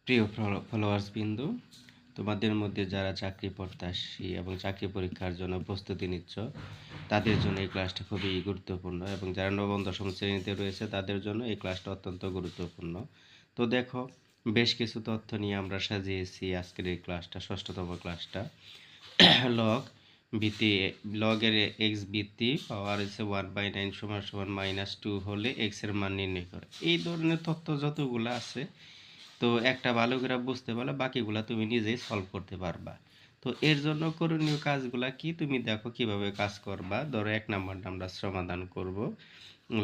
প্রিয় ফলোয়ার্স বিন্দু, তোমাদের মধ্যে যারা চাকরি প্রত্যাশী এবং চাকরি পরীক্ষার জন্য প্রস্তুতি নিচ্ছ, তাদের জন্য এই ক্লাসটা খুবই গুরুত্বপূর্ণ এবং যারা নবম দশম শ্রেণীতে রয়েছে তাদের জন্য এই ক্লাসটা অত্যন্ত গুরুত্বপূর্ণ। তো দেখো, বেশ কিছু তথ্য নিয়ে আমরা সাজিয়েছি আজকের এই ক্লাসটা, ষষ্ঠতম ক্লাসটা। লগ ভিত্তি, লগের এক্স ভিত্তি পাওয়ার হচ্ছে 1/9 সমান সমান -2 হলে এক্স এর মান নির্ণয় করে। এই ধরনের তথ্য যতগুলো আছে, তো একটা ভালো করে বুঝতে পারলে বাকিগুলা তুমি নিজেই সলভ করতে পারবা। তো এর জন্য করণীয় কাজগুলা কি, তুমি দেখো কিভাবে কাজ করবা। ধরো 1 নাম্বারটা আমরা সমাধান করব।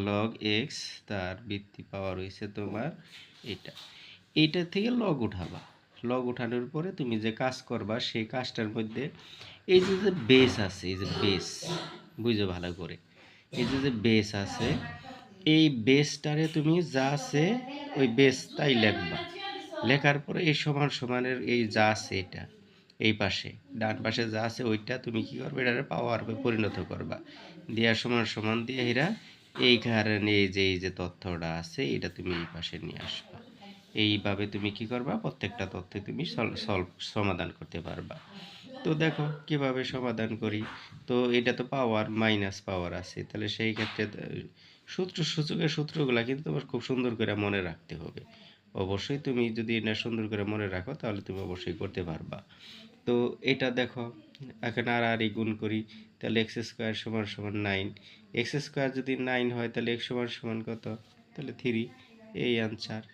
লগ এক্স, তার ভিত্তি পাওয়া রয়েছে তোমার এটা, এইটা থেকে লগ উঠাবা। লগ উঠানোর পরে তুমি যে কাজ করবা সেই কাজটার মধ্যে এই যে বেস আছে, এই যে বেস, বুঝো ভালো করে, এই যে বেস আছে, এই বেসটারে তুমি যা আছে ওই বেস তাই লিখবা। লেখার পরে এই সমান সমানের এই যা আছে এটা, এই পাশে ডান পাশে যা আছে ওইটা তুমি কি করবে, এটারে পাওয়ার পরিণত করবা। দিয়া সমান সমান দিয়ে এরা এই কারণে এই যে তথ্যটা আছে এটা তুমি এই পাশে নিয়ে আসবা। এইভাবে তুমি কি করবা, প্রত্যেকটা তথ্য তুমি সমাধান করতে পারবা। তো দেখো কিভাবে সমাধান করি। তো এটা তো পাওয়ার মাইনাস পাওয়ার আছে, তাহলে সেই ক্ষেত্রে সূচকের সূত্রগুলা কিন্তু তোমার খুব সুন্দর করে মনে রাখতে হবে। অবশ্যই তুমি যদি এটা সুন্দর করে মনে রাখো তাহলে তুমি অবশ্যই করতে পারবা। তো এটা দেখো, এখন আর গুণ করি, তাহলে এক্স স্কোয়ার সমান সমান 9। এক্স স্কোয়ার যদি 9 হয় তাহলে এক্স সমান সমান কত, তাহলে 3। এই আনসার।